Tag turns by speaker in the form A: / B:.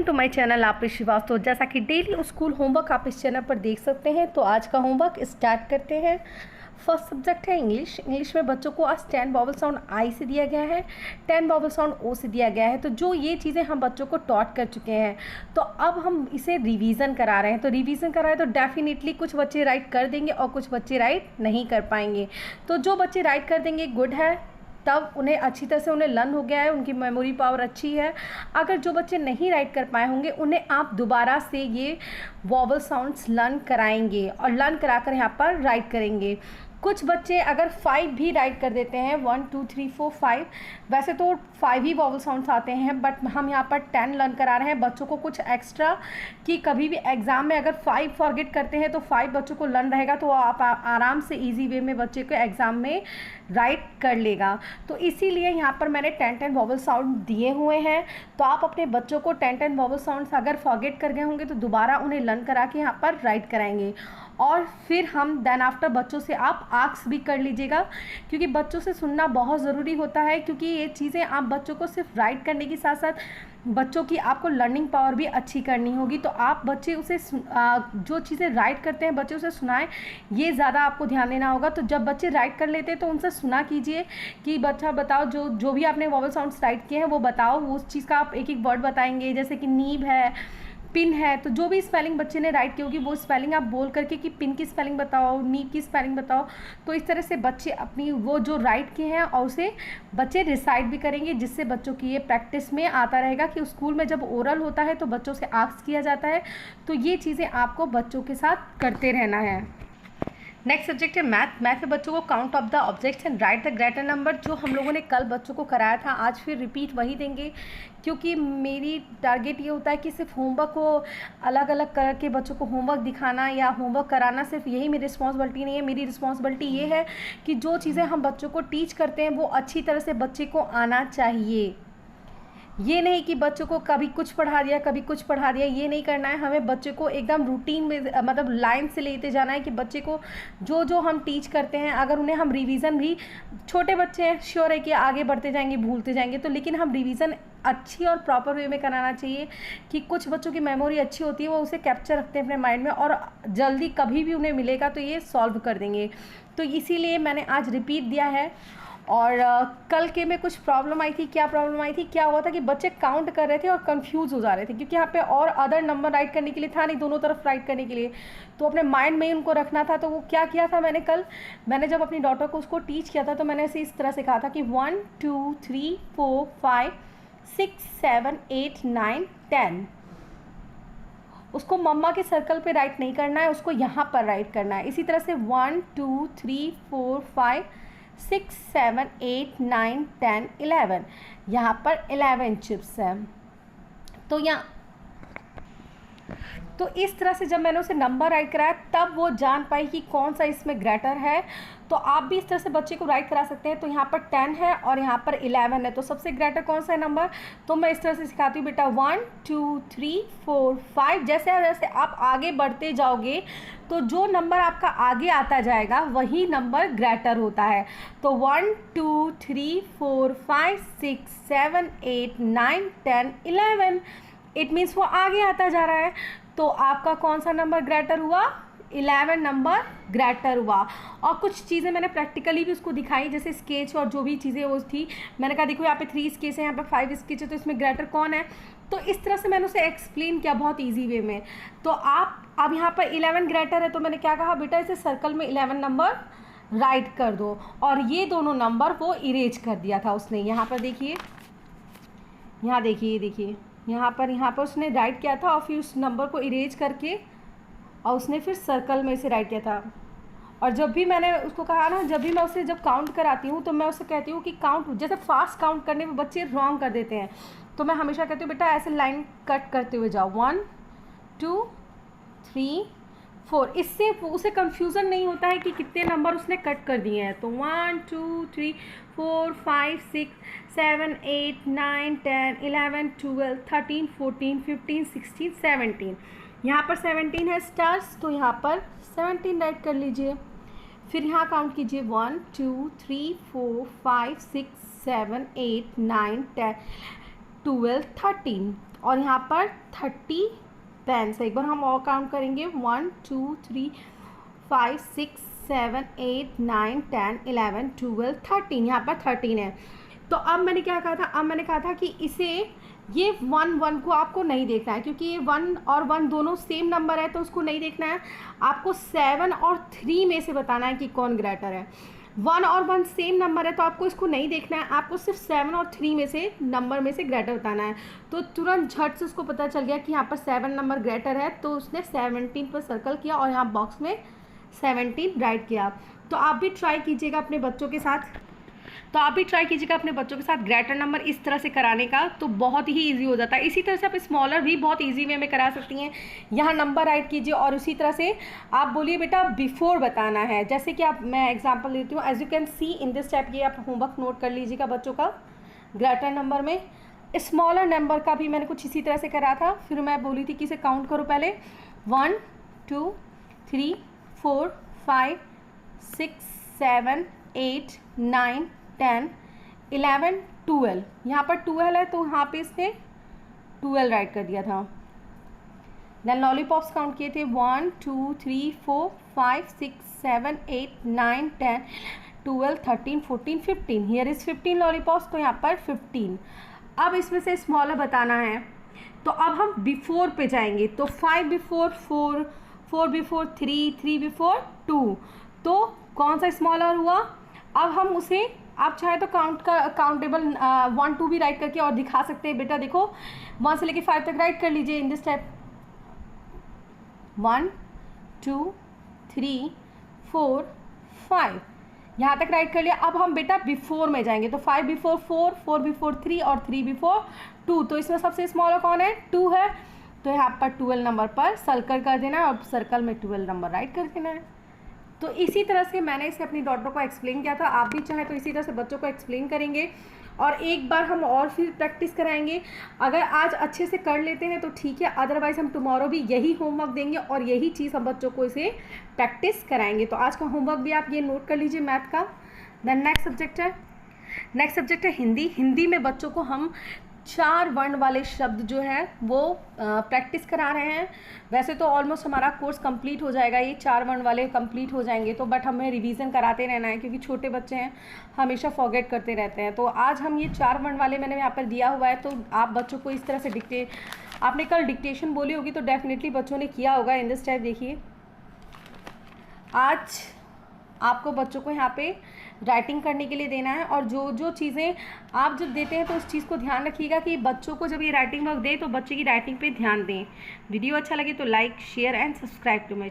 A: To my channel आप श्रीवास्तव। जैसा कि डेली स्कूल होमवर्क आप इस चैनल पर देख सकते हैं, तो आज का होमवर्क स्टार्ट करते हैं। फर्स्ट सब्जेक्ट है इंग्लिश। इंग्लिश में बच्चों को आज 10 वॉवल साउंड आई से दिया गया है, 10 वॉवल साउंड ओ से दिया गया है। तो जो ये चीज़ें हम बच्चों को टॉट कर चुके हैं, तो अब हम इसे रिवीजन करा रहे हैं। तो रिवीजन करा रहे हैं तो डेफिनेटली कुछ बच्चे राइट कर देंगे और कुछ बच्चे राइट नहीं कर पाएंगे। तो जो बच्चे राइट कर देंगे गुड है, तब उन्हें अच्छी तरह से उन्हें लर्न हो गया है, उनकी मेमोरी पावर अच्छी है। अगर जो बच्चे नहीं राइट कर पाए होंगे उन्हें आप दोबारा से ये वॉवल साउंड्स लर्न कराएंगे और लर्न कराकर यहाँ पर राइट करेंगे। कुछ बच्चे अगर 5 भी राइट कर देते हैं, 1 2 3 4 5, वैसे तो 5 ही वॉवल साउंड्स आते हैं, बट हम यहाँ पर 10 लर्न करा रहे हैं बच्चों को कुछ एक्स्ट्रा, कि कभी भी एग्ज़ाम में अगर 5 फॉरगेट करते हैं तो 5 बच्चों को लर्न रहेगा, तो आप आराम से इजी वे में बच्चे को एग्ज़ाम में राइट कर लेगा। तो इसीलिए यहाँ पर मैंने 10 वॉवल साउंड दिए हुए हैं। तो आप अपने बच्चों को 10 वॉवल साउंड्स अगर फॉरगेट कर गए होंगे तो दोबारा उन्हें लर्न करा के यहाँ पर राइट कराएंगे। और फिर हम देन आफ्टर बच्चों से आप आस्क भी कर लीजिएगा, क्योंकि बच्चों से सुनना बहुत ज़रूरी होता है, क्योंकि ये चीज़ें आप बच्चों को सिर्फ राइट करने के साथ साथ बच्चों की आपको लर्निंग पावर भी अच्छी करनी होगी। तो आप बच्चे उसे जो चीज़ें राइट करते हैं बच्चे उसे सुनाएं, ये ज़्यादा आपको ध्यान देना होगा। तो जब बच्चे राइट कर लेते हैं तो उनसे सुना कीजिए कि बच्चा बताओ जो भी आपने वॉवल साउंड्स राइट किए हैं वो बताओ। उस चीज़ का आप एक एक वर्ड बताएंगे, जैसे कि नीब है, पिन है, तो जो भी स्पेलिंग बच्चे ने राइट की होगी वो स्पेलिंग आप बोल करके कि पिन की स्पेलिंग बताओ, नीब की स्पेलिंग बताओ। तो इस तरह से बच्चे अपनी वो जो राइट किए हैं और उसे बच्चे रिसाइट भी करेंगे, जिससे बच्चों की ये प्रैक्टिस में आता रहेगा कि स्कूल में जब ओरल होता है तो बच्चों से आस्क किया जाता है। तो ये चीज़ें आपको बच्चों के साथ करते रहना है। नेक्स्ट सब्जेक्ट है मैथ। मैथ में बच्चों को count of the objects and right the greater number, जो हम लोगों ने कल बच्चों को कराया था, आज फिर रिपीट वही देंगे, क्योंकि मेरी टारगेट ये होता है कि सिर्फ होमवर्क को अलग अलग करके बच्चों को होमवर्क दिखाना या होमवर्क कराना सिर्फ यही मेरी रिस्पॉन्सिबिलिटी नहीं है। मेरी रिस्पॉन्सिबिलिटी ये है कि जो चीज़ें हम बच्चों को टीच करते हैं वो अच्छी तरह से बच्चे को आना चाहिए। ये नहीं कि बच्चों को कभी कुछ पढ़ा दिया कभी कुछ पढ़ा दिया, ये नहीं करना है। हमें बच्चे को एकदम रूटीन में मतलब लाइन से लेते जाना है कि बच्चे को जो जो हम टीच करते हैं, अगर उन्हें हम रिवीजन भी, छोटे बच्चे हैं श्योर है कि आगे बढ़ते जाएंगे भूलते जाएंगे, तो लेकिन हम रिवीजन अच्छी और प्रॉपर वे में कराना चाहिए कि कुछ बच्चों की मेमोरी अच्छी होती है, वो उसे कैप्चर रखते हैं अपने माइंड में और जल्दी कभी भी उन्हें मिलेगा तो ये सॉल्व कर देंगे। तो इसीलिए मैंने आज रिपीट दिया है। और कल के में कुछ प्रॉब्लम आई थी। क्या प्रॉब्लम आई थी, क्या हुआ था कि बच्चे काउंट कर रहे थे और कंफ्यूज हो जा रहे थे, क्योंकि यहाँ पे और अदर नंबर राइट करने के लिए था नहीं, दोनों तरफ राइट करने के लिए, तो अपने माइंड में ही उनको रखना था। तो वो क्या किया था मैंने जब अपनी डॉटर को उसको टीच किया था तो मैंने इसे इस तरह से कहा था कि 1 2 3 4 5 6 7 8 9 10। उसको मम्मा के सर्कल पे राइट नहीं करना है, उसको यहाँ पर राइट करना है। इसी तरह से 1 2 3 4 5 6 7 8 9 10 11, यहाँ पर 11 चिप्स हैं। तो इस तरह से जब मैंने उसे नंबर राइट कराया तब वो जान पाई कि कौन सा इसमें ग्रेटर है। तो आप भी इस तरह से बच्चे को राइट करा सकते हैं। तो यहाँ पर 10 है और यहाँ पर 11 है, तो सबसे ग्रेटर कौन सा है नंबर, तो मैं इस तरह से सिखाती हूँ बेटा 1 2 3 4 5। जैसे जैसे आप आगे बढ़ते जाओगे तो जो नंबर आपका आगे आता जाएगा वही नंबर ग्रेटर होता है। तो 1 2 3 4 5 6 7 8 9 10 11, इट मीन्स वो आगे आता जा रहा है। तो आपका कौन सा नंबर ग्रेटर हुआ, 11 नंबर ग्रेटर हुआ। और कुछ चीज़ें मैंने प्रैक्टिकली भी उसको दिखाई, जैसे स्केच और जो भी चीज़ें वो थी, मैंने कहा देखो यहाँ पे 3 स्केच है, यहाँ पे 5 स्केच है, तो इसमें ग्रेटर कौन है। तो इस तरह से मैंने उसे एक्सप्लेन किया बहुत ईजी वे में। तो आप अब यहाँ पर 11 ग्रेटर है, तो मैंने क्या कहा बेटा, इसे सर्कल में 11 नंबर राइट कर दो, और ये दोनों नंबर वो इरेज कर दिया था उसने। यहाँ पर देखिए, यहाँ देखिए यहाँ पर उसने राइट किया था और फिर उस नंबर को इरेज करके और उसने फिर सर्कल में इसे राइट किया था। और जब भी मैंने उसको कहा ना, जब भी मैं उसे जब काउंट कराती हूँ तो मैं उससे कहती हूँ कि काउंट, जैसे फास्ट काउंट करने में बच्चे रॉन्ग कर देते हैं, तो मैं हमेशा कहती हूँ बेटा ऐसे लाइन कट करते हुए जाओ, 1 2 3 4। इससे उसे कन्फ्यूज़न नहीं होता है कि कितने नंबर उसने कट कर दिए हैं। तो 1 2 3 4 5 6 7 8 9 10 11 12 13 14 15 16 17। यहाँ पर 17 है स्टार्स, तो यहाँ पर 17 राइट कर लीजिए। फिर यहाँ काउंट कीजिए 1 2 3 4 5 6 7 8 9 10। 12, 13 और यहाँ पर 30 पेन्स है। एक बार हम और काउंट करेंगे 1 2 3 5 6 7 8 9 10 11 12 13, यहाँ पर 13 है। तो अब मैंने क्या कहा था, अब मैंने कहा था कि इसे ये 1 1 को आपको नहीं देखना है, क्योंकि ये 1 और 1 दोनों सेम नंबर है, तो उसको नहीं देखना है। आपको 7 और 3 में से बताना है कि कौन ग्रेटर है। 1 और 1 सेम नंबर है, तो आपको इसको नहीं देखना है, आपको सिर्फ 7 और 3 में से नंबर में से ग्रेटर बताना है। तो तुरंत झट से उसको पता चल गया कि यहाँ पर 7 नंबर ग्रेटर है, तो उसने 17 पर सर्कल किया और यहाँ बॉक्स में 17 राइट किया। तो आप भी ट्राई कीजिएगा अपने बच्चों के साथ, ग्रेटर नंबर इस तरह से कराने का, तो बहुत ही इजी हो जाता है। इसी तरह से आप स्मॉलर भी बहुत इजी वे में करा सकती हैं। यहाँ नंबर राइट कीजिए और उसी तरह से आप बोलिए बेटा बिफोर बताना है। जैसे कि आप, मैं एग्जांपल देती हूँ, as you can see in this type, ये आप होमवर्क नोट कर लीजिएगा बच्चों का। ग्रेटर नंबर में स्मॉलर नंबर का भी मैंने कुछ इसी तरह से करा था। फिर मैं बोली थी कि इसे काउंट करो पहले, 1 2 3 4 5 6 7 8 9 10 11 12, यहाँ पर 12 है तो यहाँ पे इसने 12 राइट कर दिया था। देन लॉलीपॉप्स काउंट किए थे 1 2 3 4 5 6 7 8 9 10 12 13 14 15, हियर इज 15 लॉलीपॉप्स, तो यहाँ पर 15। अब इसमें से स्मॉलर बताना है, तो अब हम बिफोर पे जाएंगे। तो 5 बिफोर 4, 4 बिफोर 3, 3 बिफोर 2, तो कौन सा स्मॉलर हुआ। अब हम उसे, आप चाहे तो काउंटेबल 1 2 भी राइट करके और दिखा सकते हैं। बेटा देखो 1 से लेके 5 तक राइट कर लीजिए इन दिस स्टेप, 1 2 3 4 5, यहाँ तक राइट कर लिया। अब हम बेटा बिफोर में जाएंगे, तो 5 बिफोर 4, 4 बिफोर 3 और 3 बिफोर 2, तो इसमें सबसे स्मॉलर कौन है, 2 है। तो यहाँ पर 12 नंबर पर सर्कल कर देना है और सर्कल में 12 नंबर राइट कर देना है। तो इसी तरह से मैंने इसे अपनी डॉटर को एक्सप्लेन किया था। आप भी चाहें तो इसी तरह से बच्चों को एक्सप्लेन करेंगे और एक बार हम और फिर प्रैक्टिस कराएंगे। अगर आज अच्छे से कर लेते हैं तो ठीक है, अदरवाइज़ हम टुमारो भी यही होमवर्क देंगे और यही चीज़ हम बच्चों को इसे प्रैक्टिस कराएंगे। तो आज का होमवर्क भी आप ये नोट कर लीजिए मैथ का। देन नेक्स्ट सब्जेक्ट है हिंदी। हिंदी में बच्चों को हम 4 वर्ण वाले शब्द जो है वो प्रैक्टिस करा रहे हैं। वैसे तो ऑलमोस्ट हमारा कोर्स कंप्लीट हो जाएगा, ये 4 वर्ण वाले कंप्लीट हो जाएंगे, तो बट हमें रिवीजन कराते रहना है क्योंकि छोटे बच्चे हैं, हमेशा फॉरगेट करते रहते हैं। तो आज हम ये 4 वर्ण वाले मैंने यहाँ पर दिया हुआ है, तो आप बच्चों को इस तरह से आपने कल डिक्टेशन बोली होगी तो डेफिनेटली बच्चों ने किया होगा इन दिस टाइप। देखिए आज आपको बच्चों को यहाँ पे राइटिंग करने के लिए देना है और जो जो चीज़ें आप जब देते हैं तो उस चीज़ को ध्यान रखिएगा कि बच्चों को जब ये राइटिंग वर्क दे तो बच्चे की राइटिंग पे ध्यान दें। वीडियो अच्छा लगे तो like share and subscribe to my